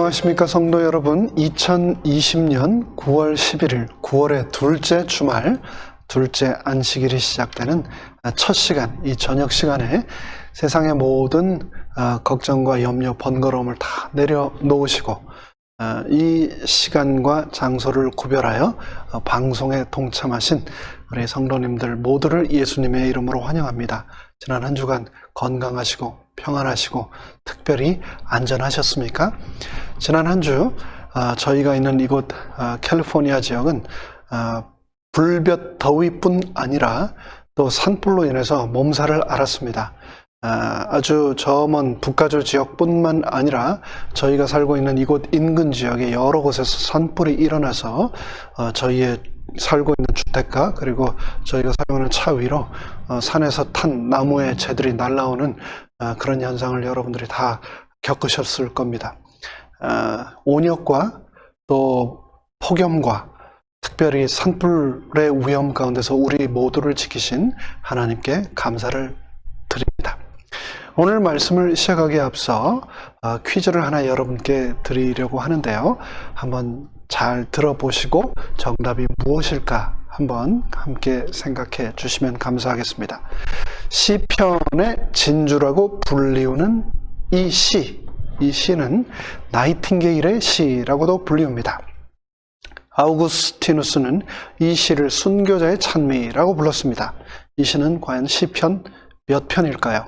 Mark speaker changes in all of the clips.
Speaker 1: 안녕하십니까 성도 여러분. 2020년 9월 11일 9월의 둘째 주말, 둘째 안식일이 시작되는 첫 시간, 이 저녁 시간에 세상의 모든 걱정과 염려, 번거로움을 다 내려놓으시고 이 시간과 장소를 구별하여 방송에 동참하신 우리 성도님들 모두를 예수님의 이름으로 환영합니다. 지난 한 주간 건강하시고 평안하시고 특별히 안전하셨습니까? 지난 한 주 저희가 있는 이곳 캘리포니아 지역은 불볕 더위뿐 아니라 또 산불로 인해서 몸살을 앓았습니다. 아주 저 먼 북가주 지역뿐만 아니라 저희가 살고 있는 이곳 인근 지역의 여러 곳에서 산불이 일어나서 저희의 살고 있는 주택가 그리고 저희가 사용하는 차 위로 산에서 탄 나무의 재들이 날아오는 그런 현상을 여러분들이 다 겪으셨을 겁니다. 온역과 또 폭염과 특별히 산불의 위험 가운데서 우리 모두를 지키신 하나님께 감사를 드립니다. 오늘 말씀을 시작하기에 앞서 퀴즈를 하나 여러분께 드리려고 하는데요. 한번 잘 들어보시고 정답이 무엇일까 한번 함께 생각해 주시면 감사하겠습니다. 시편의 진주라고 불리우는 이 시는 나이팅게일의 시라고도 불리웁니다. 아우구스티누스는 이 시를 순교자의 찬미라고 불렀습니다. 이 시는 과연 시편 몇 편일까요?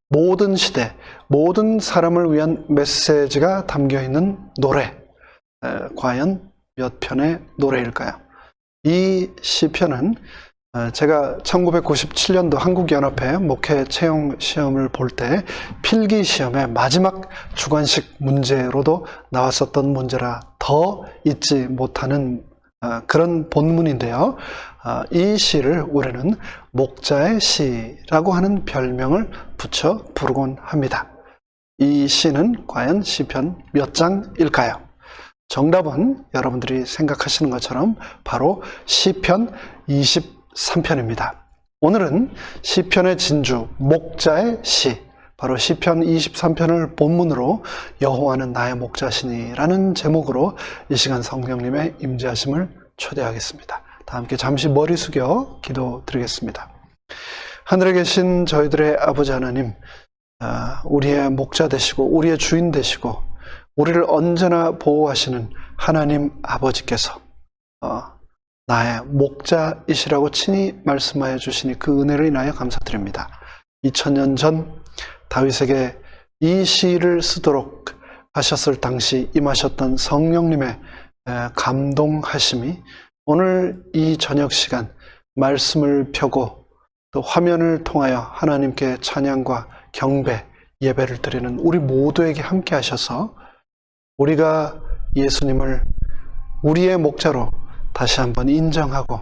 Speaker 1: 모든 시대, 모든 사람을 위한 메시지가 담겨있는 노래, 과연 몇 편의 노래일까요? 이 시편은 제가 1997년도 한국연합회 목회 채용 시험을 볼 때 필기 시험의 마지막 주관식 문제로도 나왔었던 문제라 더 잊지 못하는 그런 본문인데요. 이 시를 우리는 목자의 시라고 하는 별명을 붙여 부르곤 합니다. 이 시는 과연 시편 몇 장일까요? 정답은 여러분들이 생각하시는 것처럼 바로 시편 23편입니다. 오늘은 시편의 진주, 목자의 시, 바로 시편 23편을 본문으로 여호와는 나의 목자시니라는 제목으로 이 시간 성령님의 임재하심을 초대하겠습니다. 다 함께 잠시 머리 숙여 기도드리겠습니다. 하늘에 계신 저희들의 아버지 하나님, 우리의 목자 되시고 우리의 주인 되시고 우리를 언제나 보호하시는 하나님 아버지께서 나의 목자이시라고 친히 말씀하여 주시니 그 은혜를 인하여 감사드립니다. 2000년 전 다윗에게 이 시를 쓰도록 하셨을 당시 임하셨던 성령님의 감동하심이 오늘 이 저녁 시간 말씀을 펴고 또 화면을 통하여 하나님께 찬양과 경배, 예배를 드리는 우리 모두에게 함께 하셔서 우리가 예수님을 우리의 목자로 다시 한번 인정하고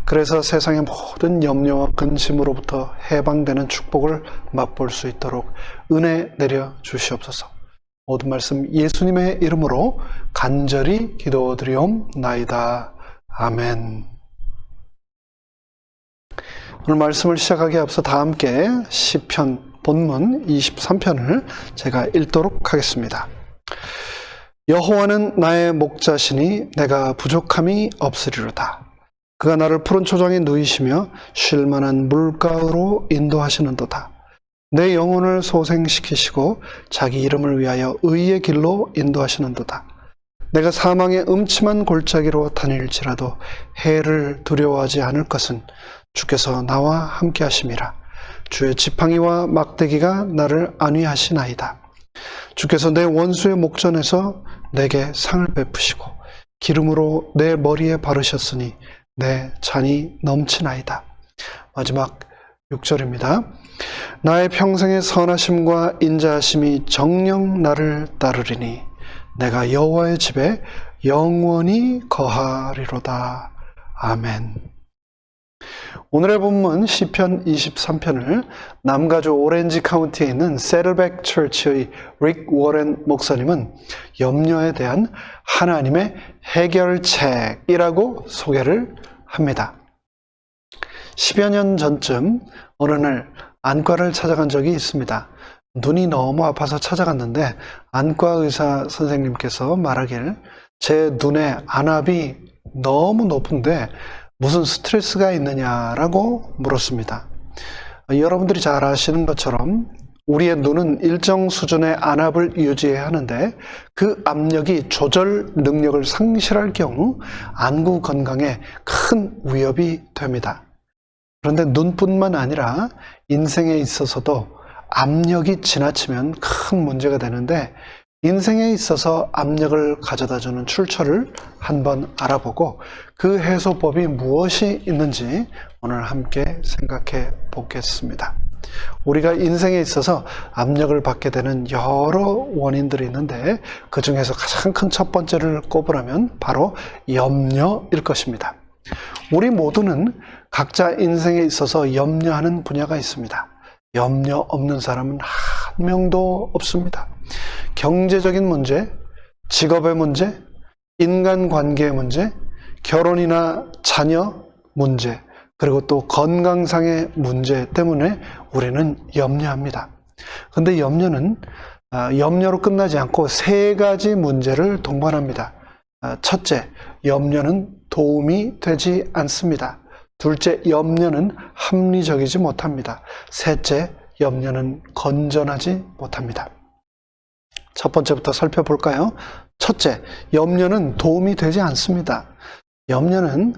Speaker 1: 그래서 세상의 모든 염려와 근심으로부터 해방되는 축복을 맛볼 수 있도록 은혜 내려 주시옵소서. 모든 말씀 예수님의 이름으로 간절히 기도드리옵나이다. 아멘. 오늘 말씀을 시작하기에 앞서 다 함께 시편 본문 23편을 제가 읽도록 하겠습니다. 여호와는 나의 목자시니 내가 부족함이 없으리로다. 그가 나를 푸른 초장에 누이시며 쉴 만한 물가로 인도하시는도다. 내 영혼을 소생시키시고 자기 이름을 위하여 의의 길로 인도하시는도다. 내가 사망의 음침한 골짜기로 다닐지라도 해를 두려워하지 않을 것은 주께서 나와 함께 하심이라. 주의 지팡이와 막대기가 나를 안위하시나이다. 주께서 내 원수의 목전에서 내게 상을 베푸시고 기름으로 내 머리에 바르셨으니 내 잔이 넘치나이다. 마지막 6절입니다. 나의 평생의 선하심과 인자하심이 정녕 나를 따르리니 내가 여호와의 집에 영원히 거하리로다. 아멘. 오늘의 본문 시편 23편을 남가주 오렌지 카운티에 있는 세틀백 처치의 릭 워렌 목사님은 염려에 대한 하나님의 해결책이라고 소개를 합니다. 10여 년 전쯤 어느 날 안과를 찾아간 적이 있습니다. 눈이 너무 아파서 찾아갔는데 안과 의사 선생님께서 말하길 제 눈의 안압이 너무 높은데 무슨 스트레스가 있느냐라고 물었습니다. 여러분들이 잘 아시는 것처럼 우리의 눈은 일정 수준의 안압을 유지해야 하는데 그 압력이 조절 능력을 상실할 경우 안구 건강에 큰 위협이 됩니다. 그런데 눈뿐만 아니라 인생에 있어서도 압력이 지나치면 큰 문제가 되는데 인생에 있어서 압력을 가져다주는 출처를 한번 알아보고 그 해소법이 무엇이 있는지 오늘 함께 생각해 보겠습니다. 우리가 인생에 있어서 압력을 받게 되는 여러 원인들이 있는데 그 중에서 가장 큰 첫 번째를 꼽으라면 바로 염려일 것입니다. 우리 모두는 각자 인생에 있어서 염려하는 분야가 있습니다. 염려 없는 사람은 한 명도 없습니다. 경제적인 문제, 직업의 문제, 인간관계의 문제, 결혼이나 자녀 문제, 그리고 또 건강상의 문제 때문에 우리는 염려합니다. 그런데 염려는 염려로 끝나지 않고 세 가지 문제를 동반합니다. 첫째, 염려는 도움이 되지 않습니다. 둘째, 염려는 합리적이지 못합니다. 셋째, 염려는 건전하지 못합니다. 첫 번째부터 살펴볼까요? 첫째, 염려는 도움이 되지 않습니다. 염려는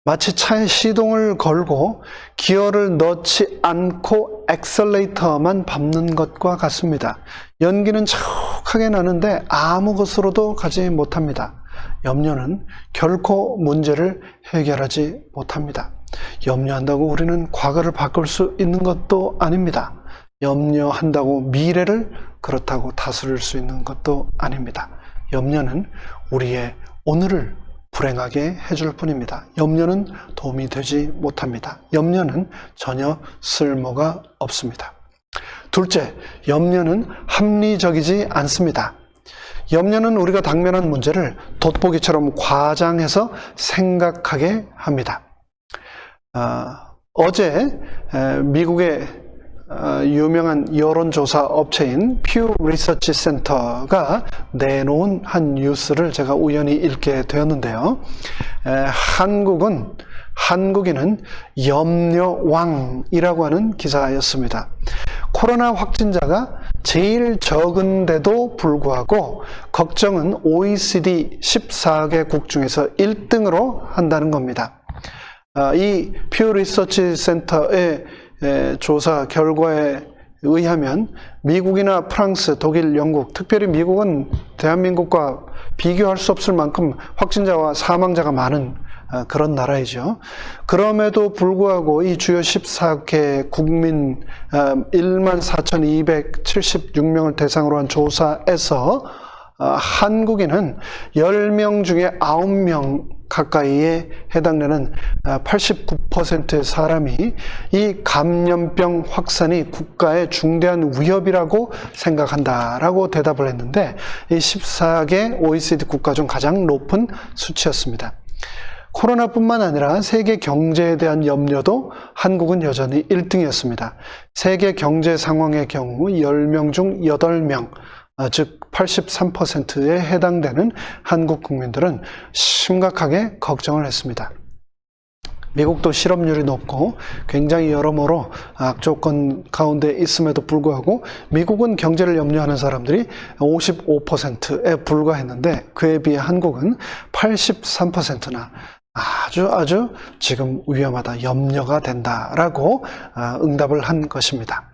Speaker 1: 마치 차에 시동을 걸고 기어를 넣지 않고 엑셀레이터만 밟는 것과 같습니다. 연기는 척하게 나는데 아무 곳으로도 가지 못합니다. 염려는 결코 문제를 해결하지 못합니다. 염려한다고 우리는 과거를 바꿀 수 있는 것도 아닙니다. 염려한다고 미래를 그렇다고 다스릴 수 있는 것도 아닙니다. 염려는 우리의 오늘을 불행하게 해줄 뿐입니다. 염려는 도움이 되지 못합니다. 염려는 전혀 쓸모가 없습니다. 둘째, 염려는 합리적이지 않습니다. 염려는 우리가 당면한 문제를 돋보기처럼 과장해서 생각하게 합니다. 어제 미국의 유명한 여론조사 업체인 퓨 리서치 센터가 내놓은 한 뉴스를 제가 우연히 읽게 되었는데요. 한국인은 염려왕이라고 하는 기사였습니다. 코로나 확진자가 제일 적은데도 불구하고 걱정은 OECD 14개국 중에서 1등으로 한다는 겁니다. 이 퓨 리서치 센터의 조사 결과에 의하면 미국이나 프랑스, 독일, 영국, 특별히 미국은 대한민국과 비교할 수 없을 만큼 확진자와 사망자가 많은 그런 나라이죠. 그럼에도 불구하고 이 주요 14개 국민 14,276명을 대상으로 한 조사에서 한국인은 10명 중에 9명 가까이에 해당되는 89%의 사람이 이 감염병 확산이 국가의 중대한 위협이라고 생각한다라고 대답을 했는데 이 14개 OECD 국가 중 가장 높은 수치였습니다. 코로나뿐만 아니라 세계 경제에 대한 염려도 한국은 여전히 1등이었습니다. 세계 경제 상황의 경우 10명 중 8명, 즉 83%에 해당되는 한국 국민들은 심각하게 걱정을 했습니다. 미국도 실업률이 높고 굉장히 여러모로 악조건 가운데 있음에도 불구하고 미국은 경제를 염려하는 사람들이 55%에 불과했는데 그에 비해 한국은 83%나 아주 지금 위험하다, 염려가 된다라고 응답을 한 것입니다.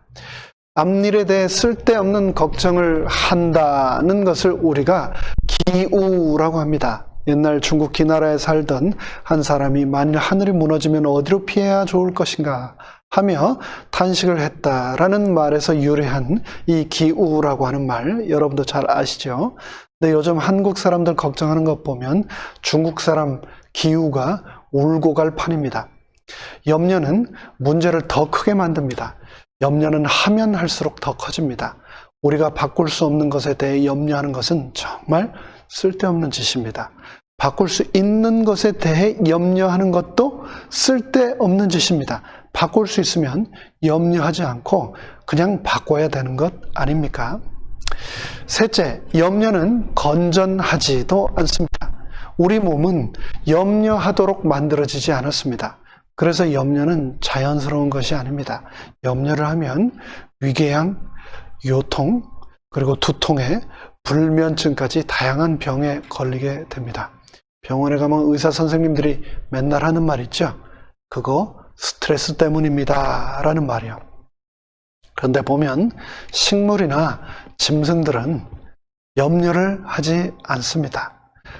Speaker 1: 앞일에 대해 쓸데없는 걱정을 한다는 것을 우리가 기우라고 합니다. 옛날 중국 기나라에 살던 한 사람이 만일 하늘이 무너지면 어디로 피해야 좋을 것인가 하며 탄식을 했다라는 말에서 유래한 이 기우라고 하는 말 여러분도 잘 아시죠? 근데 요즘 한국 사람들 걱정하는 것 보면 중국 사람 기우가 울고 갈 판입니다. 염려는 문제를 더 크게 만듭니다. 염려는 하면 할수록 더 커집니다. 우리가 바꿀 수 없는 것에 대해 염려하는 것은 정말 쓸데없는 짓입니다. 바꿀 수 있는 것에 대해 염려하는 것도 쓸데없는 짓입니다. 바꿀 수 있으면 염려하지 않고 그냥 바꿔야 되는 것 아닙니까? 셋째, 염려는 건전하지도 않습니다. 우리 몸은 염려하도록 만들어지지 않았습니다. 그래서 염려는 자연스러운 것이 아닙니다. 염려를 하면 위궤양, 요통, 그리고 두통에 불면증까지 다양한 병에 걸리게 됩니다. 병원에 가면 의사 선생님들이 맨날 하는 말 있죠? 그거 스트레스 때문입니다 라는 말이요. 그런데 보면 식물이나 짐승들은 염려를 하지 않습니다.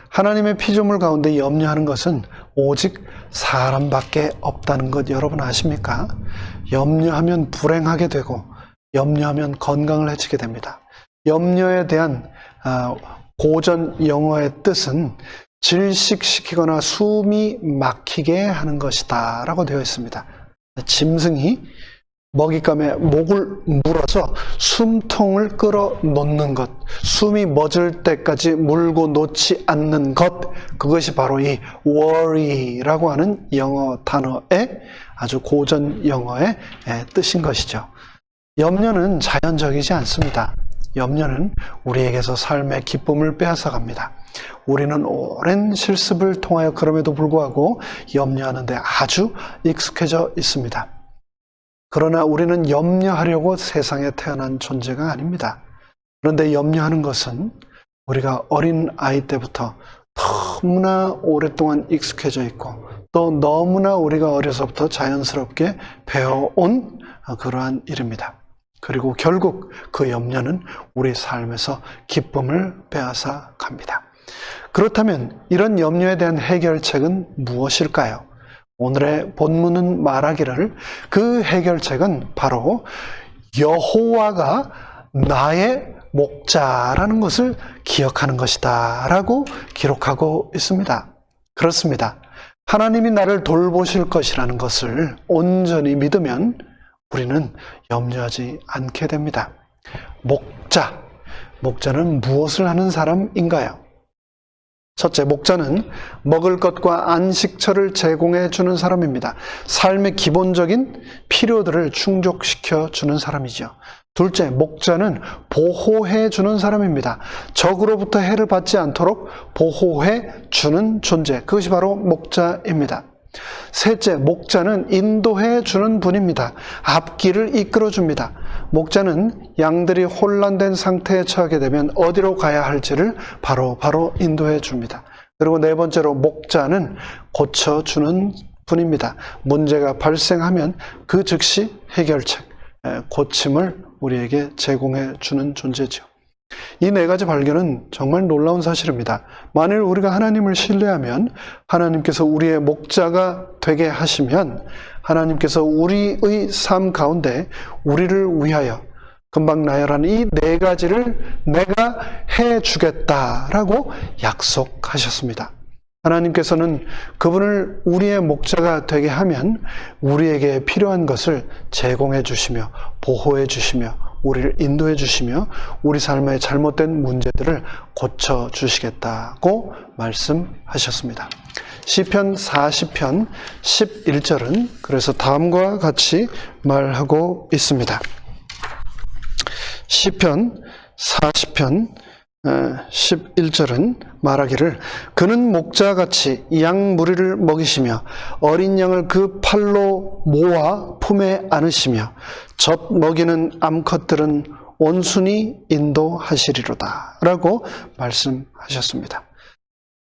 Speaker 1: 하나님의 피조물 가운데 염려하는 것은 오직 사람밖에 없다는 것 여러분 아십니까? 염려하면 불행하게 되고 염려하면 건강을 해치게 됩니다. 염려에 대한 고전 영어의 뜻은 질식시키거나 숨이 막히게 하는 것이다 라고 되어 있습니다. 짐승이 먹잇감에 목을 물어서 숨통을 끌어놓는 것, 숨이 멎을 때까지 물고 놓지 않는 것, 그것이 바로 이 worry라고 하는 영어 단어의 아주 고전 영어의 뜻인 것이죠. 염려는 자연적이지 않습니다. 염려는 우리에게서 삶의 기쁨을 빼앗아갑니다. 우리는 오랜 실습을 통하여 그럼에도 불구하고 염려하는데 아주 익숙해져 있습니다. 그러나 우리는 염려하려고 세상에 태어난 존재가 아닙니다. 그런데 염려하는 것은 우리가 어린 아이 때부터 너무나 오랫동안 익숙해져 있고 또 너무나 우리가 어려서부터 자연스럽게 배워온 그러한 일입니다. 그리고 결국 그 염려는 우리 삶에서 기쁨을 빼앗아 갑니다. 그렇다면 이런 염려에 대한 해결책은 무엇일까요? 오늘의 본문은 말하기를 그 해결책은 바로 여호와가 나의 목자라는 것을 기억하는 것이다 라고 기록하고 있습니다. 그렇습니다. 하나님이 나를 돌보실 것이라는 것을 온전히 믿으면 우리는 염려하지 않게 됩니다. 목자는 무엇을 하는 사람인가요? 첫째, 목자는 먹을 것과 안식처를 제공해 주는 사람입니다. 삶의 기본적인 필요들을 충족시켜 주는 사람이죠. 둘째, 목자는 보호해 주는 사람입니다. 적으로부터 해를 받지 않도록 보호해 주는 존재, 그것이 바로 목자입니다. 셋째, 목자는 인도해 주는 분입니다. 앞길을 이끌어 줍니다. 목자는 양들이 혼란된 상태에 처하게 되면 어디로 가야 할지를 바로 인도해 줍니다. 그리고 네 번째로 목자는 고쳐주는 분입니다. 문제가 발생하면 그 즉시 해결책, 고침을 우리에게 제공해 주는 존재죠. 이 네 가지 발견은 정말 놀라운 사실입니다. 만일 우리가 하나님을 신뢰하면 하나님께서 우리의 목자가 되게 하시면 하나님께서 우리의 삶 가운데 우리를 위하여 금방 나열한 이 네 가지를 내가 해주겠다라고 약속하셨습니다. 하나님께서는 그분을 우리의 목자가 되게 하면 우리에게 필요한 것을 제공해 주시며 보호해 주시며 우리를 인도해 주시며 우리 삶의 잘못된 문제들을 고쳐 주시겠다고 말씀하셨습니다. 시편 40편 11절은 그래서 다음과 같이 말하고 있습니다. 시편 40편 11절은 말하기를 그는 목자같이 양 무리를 먹이시며 어린 양을 그 팔로 모아 품에 안으시며 젖 먹이는 암컷들은 온순히 인도하시리로다 라고 말씀하셨습니다.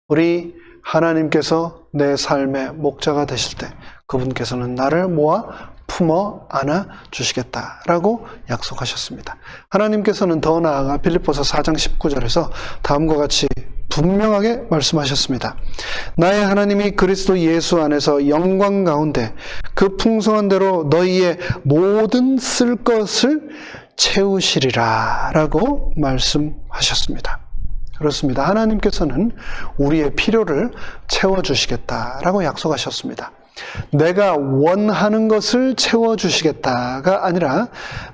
Speaker 1: 우리 하나님께서 내 삶의 목자가 되실 때 그분께서는 나를 모아 품어 안아 주시겠다라고 약속하셨습니다. 하나님께서는 더 나아가 빌립보서 4장 19절에서 다음과 같이 분명하게 말씀하셨습니다. 나의 하나님이 그리스도 예수 안에서 영광 가운데 그 풍성한 대로 너희의 모든 쓸 것을 채우시리라 라고 말씀하셨습니다. 그렇습니다. 하나님께서는 우리의 필요를 채워주시겠다라고 약속하셨습니다. 내가 원하는 것을 채워주시겠다가 아니라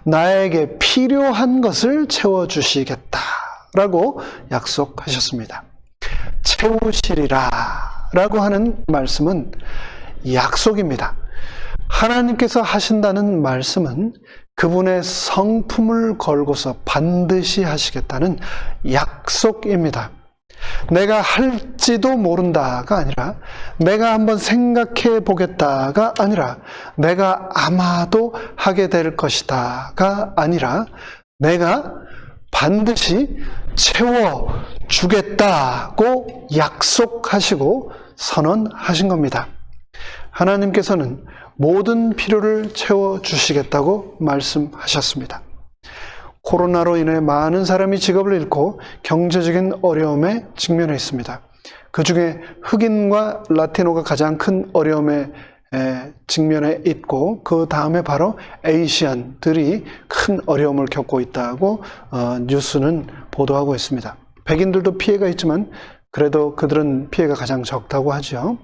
Speaker 1: 나에게 필요한 것을 채워주시겠다라고 약속하셨습니다. 채우시리라 라고 하는 말씀은 약속입니다. 하나님께서 하신다는 말씀은 그분의 성품을 걸고서 반드시 하시겠다는 약속입니다. 내가 할지도 모른다가 아니라, 내가 한번 생각해 보겠다가 아니라, 내가 아마도 하게 될 것이다가 아니라, 내가 반드시 채워주겠다고 약속하시고 선언하신 겁니다. 하나님께서는 모든 필요를 채워주시겠다고 말씀하셨습니다. 코로나로 인해 많은 사람이 직업을 잃고 경제적인 어려움에 직면해 있습니다. 그 중에 흑인과 라티노가 가장 큰 어려움에 직면해 있고, 그 다음에 바로 에이시안들이 큰 어려움을 겪고 있다고 뉴스는 보도하고 있습니다. 백인들도 피해가 있지만 그래도 그들은 피해가 가장 적다고 하죠.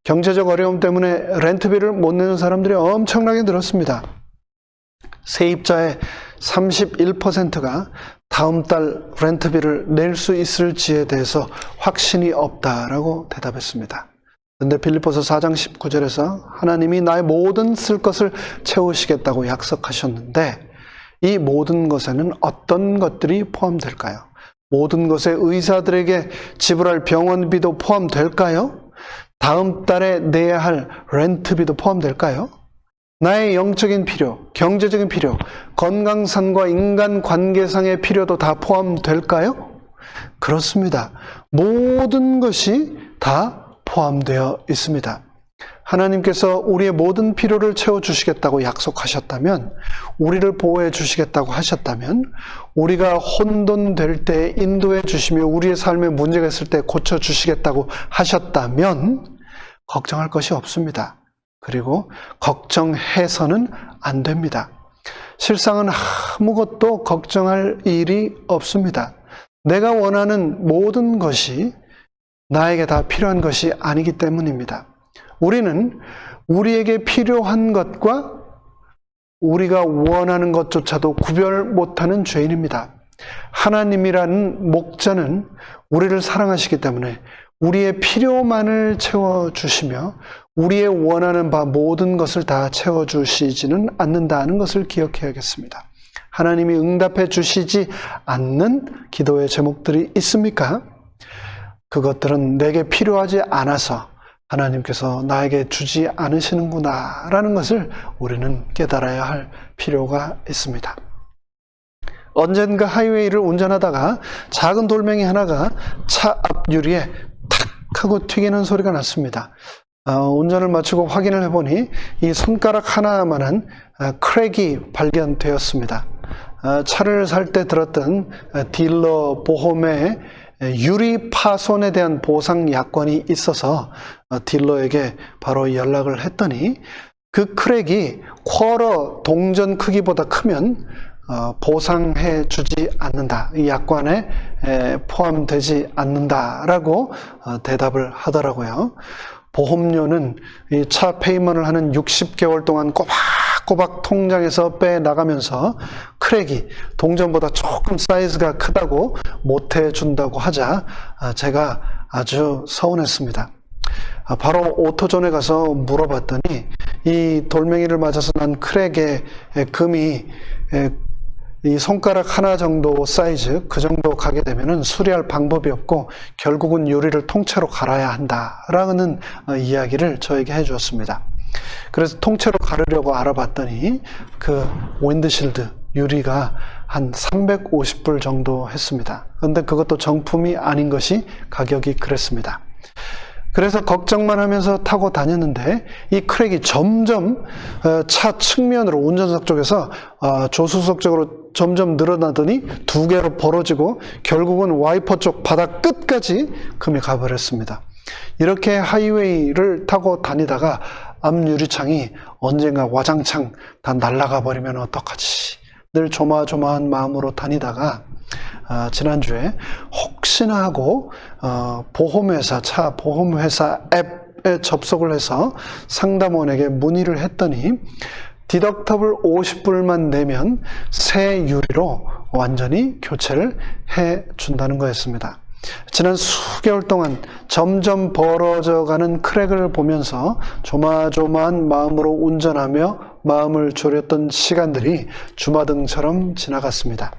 Speaker 1: 경제적 어려움 때문에 렌트비를 못 내는 사람들이 엄청나게 늘었습니다. 세입자의 31%가 다음 달 렌트비를 낼 수 있을지에 대해서 확신이 없다라고 대답했습니다. 그런데 빌립보서 4장 19절에서 하나님이 나의 모든 쓸 것을 채우시겠다고 약속하셨는데, 이 모든 것에는 어떤 것들이 포함될까요? 모든 것에 의사들에게 지불할 병원비도 포함될까요? 다음 달에 내야 할 렌트비도 포함될까요? 나의 영적인 필요, 경제적인 필요, 건강상과 인간관계상의 필요도 다 포함될까요? 그렇습니다. 모든 것이 다 포함되어 있습니다. 하나님께서 우리의 모든 필요를 채워주시겠다고 약속하셨다면, 우리를 보호해 주시겠다고 하셨다면, 우리가 혼돈될 때 인도해 주시며 우리의 삶에 문제가 있을 때 고쳐주시겠다고 하셨다면 걱정할 것이 없습니다. 그리고 걱정해서는 안 됩니다. 실상은 아무것도 걱정할 일이 없습니다. 내가 원하는 모든 것이 나에게 다 필요한 것이 아니기 때문입니다. 우리는 우리에게 필요한 것과 우리가 원하는 것조차도 구별 못하는 죄인입니다. 하나님이라는 목자는 우리를 사랑하시기 때문에 우리의 필요만을 채워주시며 우리의 원하는 바 모든 것을 다 채워주시지는 않는다는 것을 기억해야겠습니다. 하나님이 응답해 주시지 않는 기도의 제목들이 있습니까? 그것들은 내게 필요하지 않아서 하나님께서 나에게 주지 않으시는구나 라는 것을 우리는 깨달아야 할 필요가 있습니다. 언젠가 하이웨이를 운전하다가 작은 돌멩이 하나가 차 앞 유리에 탁 하고 튀기는 소리가 났습니다. 운전을 마치고 확인을 해보니 이 손가락 하나만한 크랙이 발견되었습니다. 차를 살 때 들었던 딜러 보험에 유리 파손에 대한 보상 약관이 있어서 딜러에게 바로 연락을 했더니 그 크랙이 쿼러 동전 크기보다 크면 보상해 주지 않는다. 이 약관에 포함되지 않는다라고 대답을 하더라고요. 보험료는 이 차 페이먼을 하는 60개월 동안 꼬박꼬박 통장에서 빼나가면서 크랙이 동전보다 조금 사이즈가 크다고 못해준다고 하자 제가 아주 서운했습니다. 바로 오토존에 가서 물어봤더니 이 돌멩이를 맞아서 난 크랙의 금이 이 손가락 하나 정도 사이즈, 그 정도 가게 되면은 수리할 방법이 없고 결국은 유리를 통째로 갈아야 한다라는 이야기를 저에게 해주었습니다. 그래서 통째로 가르려고 알아봤더니 그 윈드실드 유리가 한 350불 정도 했습니다. 그런데 그것도 정품이 아닌 것이 가격이 그랬습니다. 그래서 걱정만 하면서 타고 다녔는데 이 크랙이 점점 차 측면으로 운전석 쪽에서 조수석 쪽으로 점점 늘어나더니 두 개로 벌어지고 결국은 와이퍼 쪽 바닥 끝까지 금이 가버렸습니다. 이렇게 하이웨이를 타고 다니다가 앞 유리창이 언젠가 와장창 다 날아가 버리면 어떡하지? 늘 조마조마한 마음으로 다니다가 지난주에 혹시나 하고 보험회사, 차 보험회사 앱에 접속을 해서 상담원에게 문의를 했더니 디덕터블 50불만 내면 새 유리로 완전히 교체를 해준다는 거였습니다. 지난 수개월 동안 점점 벌어져가는 크랙을 보면서 조마조마한 마음으로 운전하며 마음을 졸였던 시간들이 주마등처럼 지나갔습니다.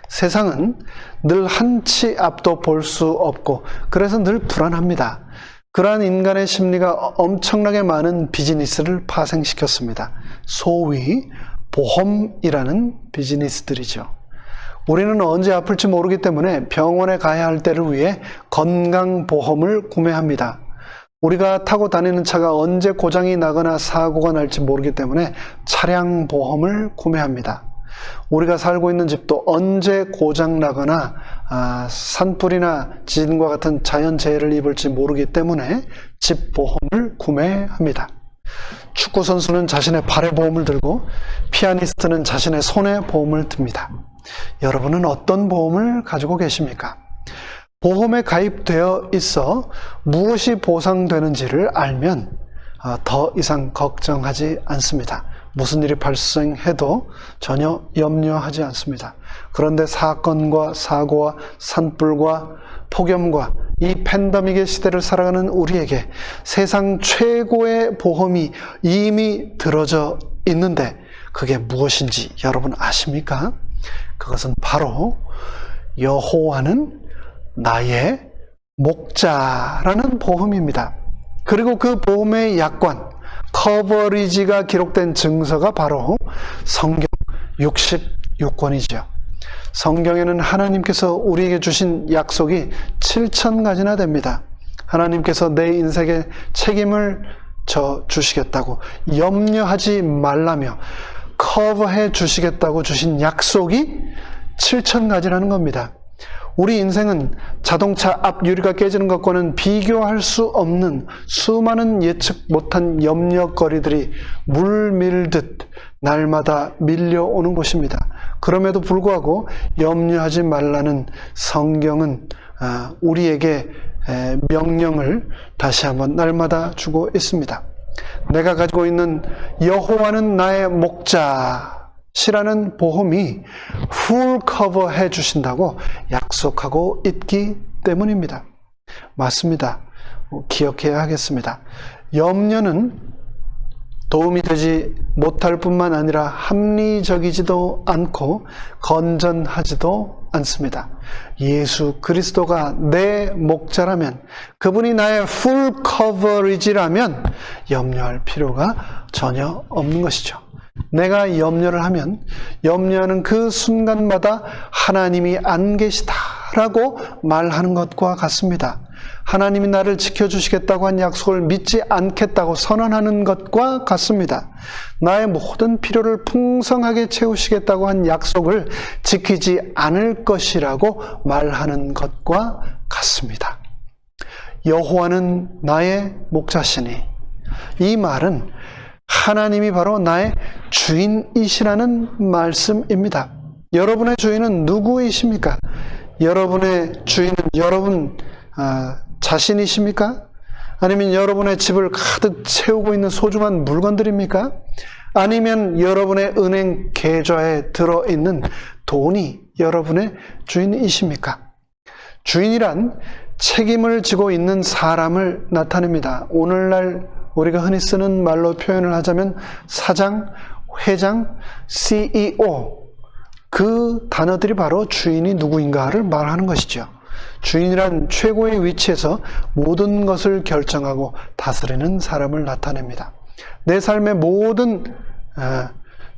Speaker 1: 세상은 늘 한치 앞도 볼 수 없고 그래서 늘 불안합니다. 그러한 인간의 심리가 엄청나게 많은 비즈니스를 파생시켰습니다. 소위 보험이라는 비즈니스들이죠. 우리는 언제 아플지 모르기 때문에 병원에 가야 할 때를 위해 건강보험을 구매합니다. 우리가 타고 다니는 차가 언제 고장이 나거나 사고가 날지 모르기 때문에 차량보험을 구매합니다. 우리가 살고 있는 집도 언제 고장 나거나 산불이나 지진과 같은 자연재해를 입을지 모르기 때문에 집보험을 구매합니다. 축구선수는 자신의 발에 보험을 들고 피아니스트는 자신의 손에 보험을 듭니다. 여러분은 어떤 보험을 가지고 계십니까? 보험에 가입되어 있어 무엇이 보상되는지를 알면 더 이상 걱정하지 않습니다. 무슨 일이 발생해도 전혀 염려하지 않습니다. 그런데 사건과 사고와 산불과 폭염과 이 팬데믹의 시대를 살아가는 우리에게 세상 최고의 보험이 이미 들어져 있는데 그게 무엇인지 여러분 아십니까? 그것은 바로 여호와는 나의 목자라는 보험입니다. 그리고 그 보험의 약관, 커버리지가 기록된 증서가 바로 성경 66권이죠. 성경에는 하나님께서 우리에게 주신 약속이 7,000가지나 됩니다. 하나님께서 내 인생에 책임을 져 주시겠다고, 염려하지 말라며 커버해 주시겠다고 주신 약속이 7,000가지라는 겁니다. 우리 인생은 자동차 앞 유리가 깨지는 것과는 비교할 수 없는 수많은 예측 못한 염려거리들이 물밀듯 날마다 밀려오는 곳입니다. 그럼에도 불구하고 염려하지 말라는 성경은 우리에게 명령을 다시 한번 날마다 주고 있습니다. 내가 가지고 있는 여호와는 나의 목자시라는 보험이 풀 커버해 주신다고 약속하고 있기 때문입니다. 맞습니다. 기억해야 하겠습니다. 염려는 도움이 되지 못할 뿐만 아니라 합리적이지도 않고 건전하지도 않습니다. 예수 그리스도가 내 목자라면, 그분이 나의 풀 커버리지라면 염려할 필요가 전혀 없는 것이죠. 내가 염려를 하면 염려하는 그 순간마다 하나님이 안 계시다라고 말하는 것과 같습니다. 하나님이 나를 지켜주시겠다고 한 약속을 믿지 않겠다고 선언하는 것과 같습니다. 나의 모든 필요를 풍성하게 채우시겠다고 한 약속을 지키지 않을 것이라고 말하는 것과 같습니다. 여호와는 나의 목자시니, 이 말은 하나님이 바로 나의 주인이시라는 말씀입니다. 여러분의 주인은 누구이십니까? 여러분의 주인은 여러분 자신이십니까? 아니면 여러분의 집을 가득 채우고 있는 소중한 물건들입니까? 아니면 여러분의 은행 계좌에 들어있는 돈이 여러분의 주인이십니까? 주인이란 책임을 지고 있는 사람을 나타냅니다. 오늘날 우리가 흔히 쓰는 말로 표현을 하자면 사장, 회장, CEO, 그 단어들이 바로 주인이 누구인가를 말하는 것이죠. 주인이란 최고의 위치에서 모든 것을 결정하고 다스리는 사람을 나타냅니다. 내 삶의 모든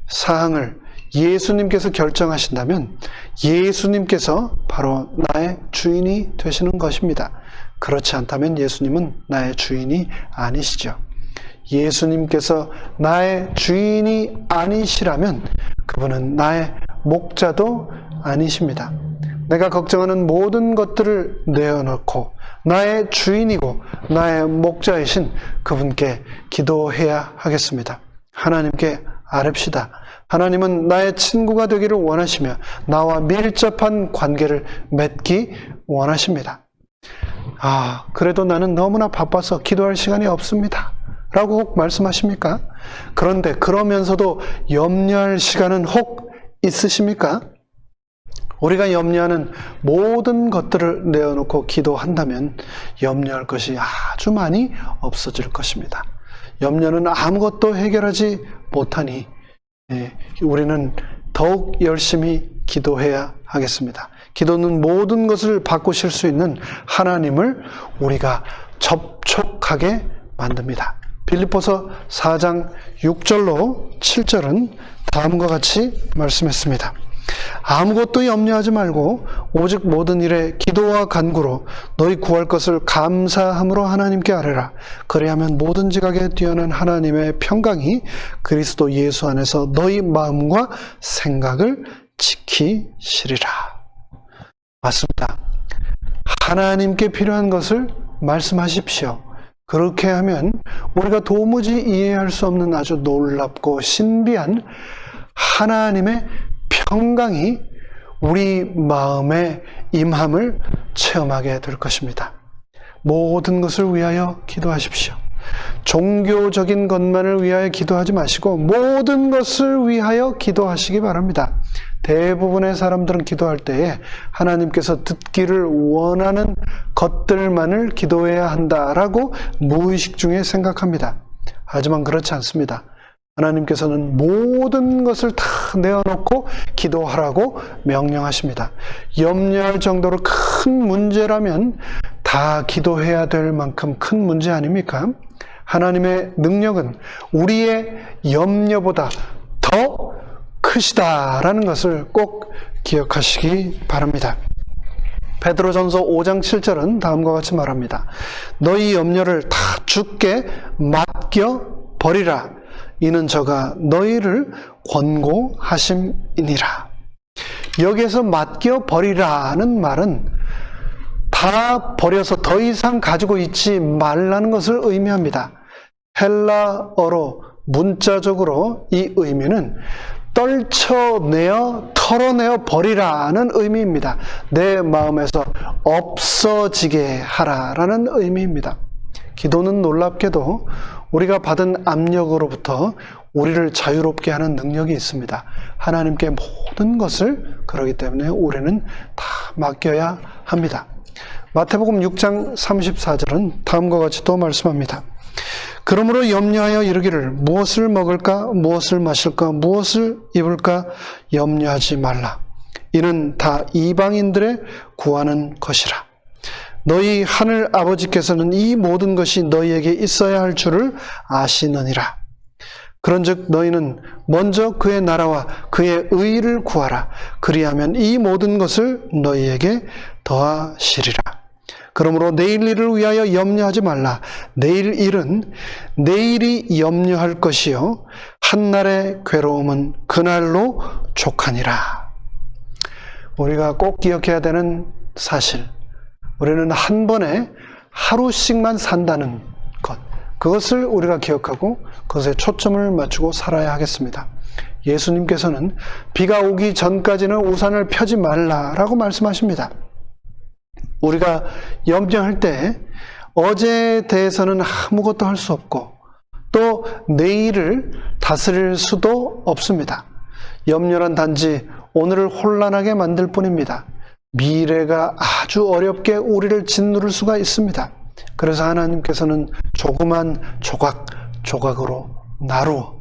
Speaker 1: 사항을 예수님께서 결정하신다면 예수님께서 바로 나의 주인이 되시는 것입니다. 그렇지 않다면 예수님은 나의 주인이 아니시죠. 예수님께서 나의 주인이 아니시라면 그분은 나의 목자도 아니십니다. 내가 걱정하는 모든 것들을 내어놓고 나의 주인이고 나의 목자이신 그분께 기도해야 하겠습니다. 하나님께 아뢰시다. 하나님은 나의 친구가 되기를 원하시며 나와 밀접한 관계를 맺기 원하십니다. 그래도 나는 너무나 바빠서 기도할 시간이 없습니다 라고 혹 말씀하십니까? 그런데 그러면서도 염려할 시간은 혹 있으십니까? 우리가 염려하는 모든 것들을 내어놓고 기도한다면 염려할 것이 아주 많이 없어질 것입니다. 염려는 아무것도 해결하지 못하니 우리는 더욱 열심히 기도해야 하겠습니다. 기도는 모든 것을 바꾸실 수 있는 하나님을 우리가 접촉하게 만듭니다. 빌립보서 4장 6절로 7절은 다음과 같이 말씀했습니다. 아무것도 염려하지 말고 오직 모든 일에 기도와 간구로 너희 구할 것을 감사함으로 하나님께 아뢰라. 그리하면 모든 지각에 뛰어난 하나님의 평강이 그리스도 예수 안에서 너희 마음과 생각을 지키시리라. 맞습니다. 하나님께 필요한 것을 말씀하십시오. 그렇게 하면 우리가 도무지 이해할 수 없는 아주 놀랍고 신비한 하나님의 평강이 우리 마음에 임함을 체험하게 될 것입니다. 모든 것을 위하여 기도하십시오. 종교적인 것만을 위하여 기도하지 마시고 모든 것을 위하여 기도하시기 바랍니다. 대부분의 사람들은 기도할 때에 하나님께서 듣기를 원하는 것들만을 기도해야 한다라고 무의식 중에 생각합니다. 하지만 그렇지 않습니다. 하나님께서는 모든 것을 다 내어놓고 기도하라고 명령하십니다. 염려할 정도로 큰 문제라면 다 기도해야 될 만큼 큰 문제 아닙니까? 하나님의 능력은 우리의 염려보다 더 크시다라는 것을 꼭 기억하시기 바랍니다. 베드로전서 5장 7절은 다음과 같이 말합니다. 너희 염려를 다 주께 맡겨 버리라. 이는 저가 너희를 권고하심이니라. 여기에서 맡겨 버리라는 말은 다 버려서 더 이상 가지고 있지 말라는 것을 의미합니다. 헬라어로 문자적으로 이 의미는 떨쳐내어 털어내어 버리라는 의미입니다. 내 마음에서 없어지게 하라라는 의미입니다. 기도는 놀랍게도 우리가 받은 압력으로부터 우리를 자유롭게 하는 능력이 있습니다. 하나님께 모든 것을 그러기 때문에 우리는 다 맡겨야 합니다. 마태복음 6장 34절은 다음과 같이 또 말씀합니다. 그러므로 염려하여 이르기를 무엇을 먹을까 무엇을 마실까 무엇을 입을까 염려하지 말라. 이는 다 이방인들의 구하는 것이라. 너희 하늘 아버지께서는 이 모든 것이 너희에게 있어야 할 줄을 아시느니라. 그런즉 너희는 먼저 그의 나라와 그의 의를 구하라. 그리하면 이 모든 것을 너희에게 더하시리라. 그러므로 내일 일을 위하여 염려하지 말라. 내일 일은 내일이 염려할 것이요 한날의 괴로움은 그날로 족하니라. 우리가 꼭 기억해야 되는 사실, 우리는 한 번에 하루씩만 산다는 것, 그것을 우리가 기억하고 그것에 초점을 맞추고 살아야 하겠습니다. 예수님께서는 비가 오기 전까지는 우산을 펴지 말라라고 말씀하십니다. 우리가 염려할 때 어제에 대해서는 아무것도 할 수 없고 또 내일을 다스릴 수도 없습니다. 염려란 단지 오늘을 혼란하게 만들 뿐입니다. 미래가 아주 어렵게 우리를 짓누를 수가 있습니다. 그래서 하나님께서는 조그만 조각으로 나누어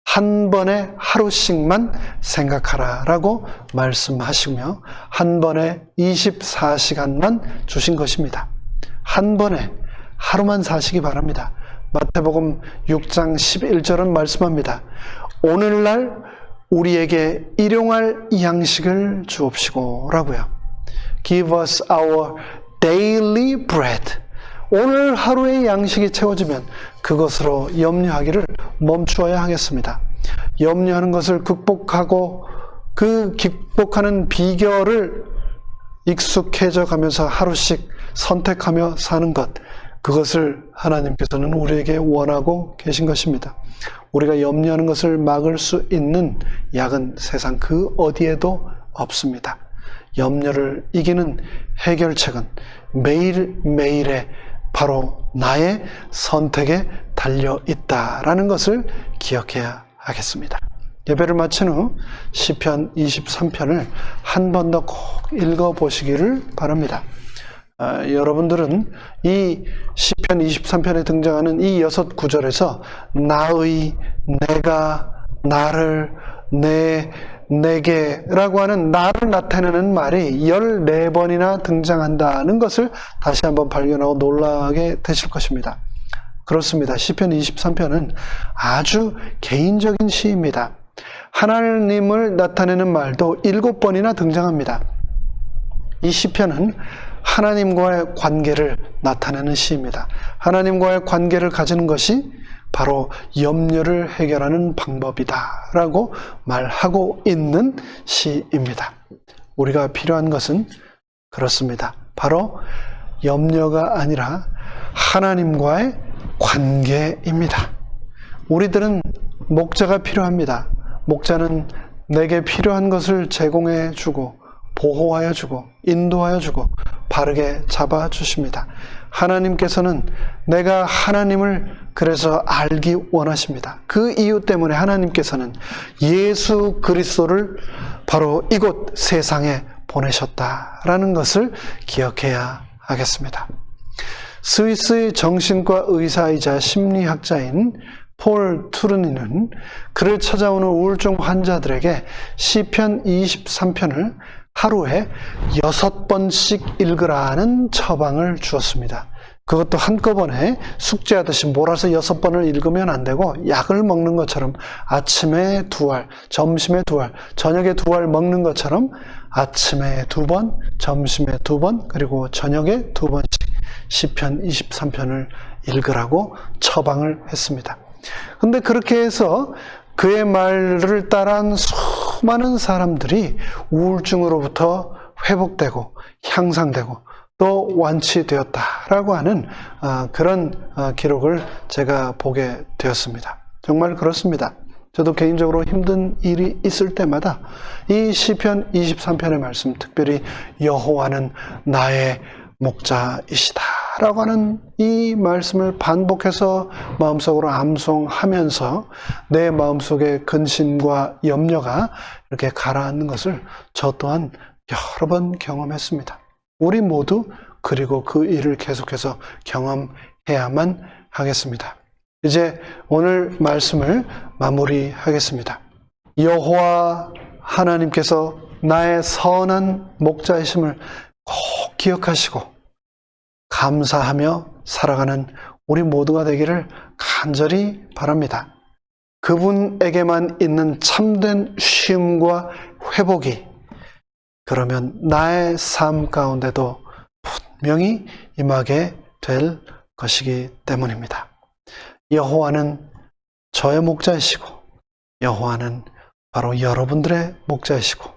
Speaker 1: 한 번에 하루씩만 생각하라라고 말씀하시며 한 번에 24시간만 주신 것입니다. 한 번에 하루만 사시기 바랍니다. 마태복음 6장 11절은 말씀합니다. 오늘날 우리에게 일용할 양식을 주옵시고 라고요. Give us our daily bread. 오늘 하루의 양식이 채워지면 그것으로 염려하기를 멈추어야 하겠습니다. 염려하는 것을 극복하고 그 극복하는 비결을 익숙해져 가면서 하루씩 선택하며 사는 것, 그것을 하나님께서는 우리에게 원하고 계신 것입니다. 우리가 염려하는 것을 막을 수 있는 약은 세상 그 어디에도 없습니다. 염려를 이기는 해결책은 매일매일의 바로 나의 선택에 달려 있다라는 것을 기억해야 하겠습니다. 예배를 마친 후 시편 23편을 한 번 더 꼭 읽어보시기를 바랍니다. 여러분들은 이 시편 23편에 등장하는 이 6구절에서 나의, 내가, 나를, 내게라고 하는 나를 나타내는 말이 14번이나 등장한다는 것을 다시 한번 발견하고 놀라게 되실 것입니다. 그렇습니다. 시편 23편은 아주 개인적인 시입니다. 하나님을 나타내는 말도 7번이나 등장합니다. 이 시편은 하나님과의 관계를 나타내는 시입니다. 하나님과의 관계를 가지는 것이 바로 염려를 해결하는 방법이다 라고 말하고 있는 시입니다. 우리가 필요한 것은 그렇습니다. 바로 염려가 아니라 하나님과의 관계입니다. 우리들은 목자가 필요합니다. 목자는 내게 필요한 것을 제공해 주고 보호하여 주고 인도하여 주고 바르게 잡아 주십니다. 하나님께서는 내가 하나님을 그래서 알기 원하십니다. 그 이유 때문에 하나님께서는 예수 그리스도를 바로 이곳 세상에 보내셨다라는 것을 기억해야 하겠습니다. 스위스의 정신과 의사이자 심리학자인 폴 투르니는 그를 찾아오는 우울증 환자들에게 시편 23편을 하루에 6번씩 읽으라는 처방을 주었습니다. 그것도 한꺼번에 숙제하듯이 몰아서 6번을 읽으면 안 되고 약을 먹는 것처럼 아침에 2알, 점심에 2알, 저녁에 2알 먹는 것처럼 아침에 2번, 점심에 2번, 그리고 저녁에 2번씩 시편 23편을 읽으라고 처방을 했습니다. 근데 그렇게 해서 그의 말을 따라한 수많은 사람들이 우울증으로부터 회복되고 향상되고 또 완치되었다라고 하는 그런 기록을 제가 보게 되었습니다. 정말 그렇습니다. 저도 개인적으로 힘든 일이 있을 때마다 이 시편 23편의 말씀, 특별히 여호와는 나의 목자이시다 라고 하는 이 말씀을 반복해서 마음속으로 암송하면서 내 마음속의 근심과 염려가 이렇게 가라앉는 것을 저 또한 여러 번 경험했습니다. 우리 모두 그리고 그 일을 계속해서 경험해야만 하겠습니다. 이제 오늘 말씀을 마무리하겠습니다. 여호와 하나님께서 나의 선한 목자이심을 꼭 기억하시고 감사하며 살아가는 우리 모두가 되기를 간절히 바랍니다. 그분에게만 있는 참된 쉼과 회복이 그러면 나의 삶 가운데도 분명히 임하게 될 것이기 때문입니다. 여호와는 저의 목자이시고 여호와는 바로 여러분들의 목자이시고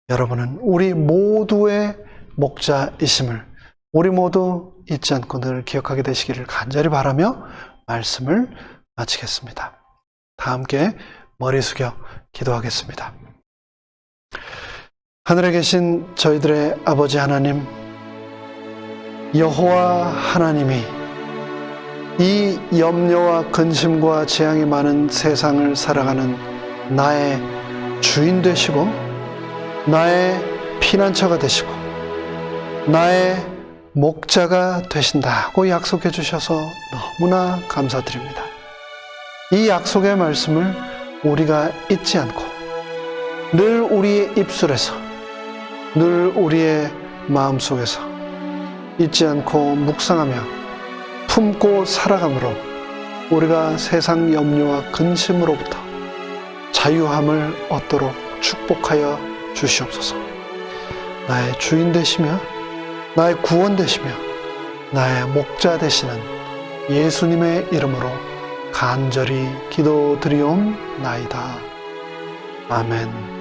Speaker 1: 여러분은 우리 모두의 목자이심을 우리 모두 잊지 않고 늘 기억하게 되시기를 간절히 바라며 말씀을 마치겠습니다. 다 함께 머리 숙여 기도하겠습니다. 하늘에 계신 저희들의 아버지 하나님, 여호와 하나님이 이 염려와 근심과 재앙이 많은 세상을 살아가는 나의 주인 되시고 나의 피난처가 되시고 나의 목자가 되신다고 약속해 주셔서 너무나 감사드립니다. 이 약속의 말씀을 우리가 잊지 않고 늘 우리의 입술에서 늘 우리의 마음속에서 잊지 않고 묵상하며 품고 살아감으로 우리가 세상 염려와 근심으로부터 자유함을 얻도록 축복하여 주시옵소서. 나의 주인 되시며 나의 구원 되시며 나의 목자 되시는 예수님의 이름으로 간절히 기도드리옵나이다. 아멘.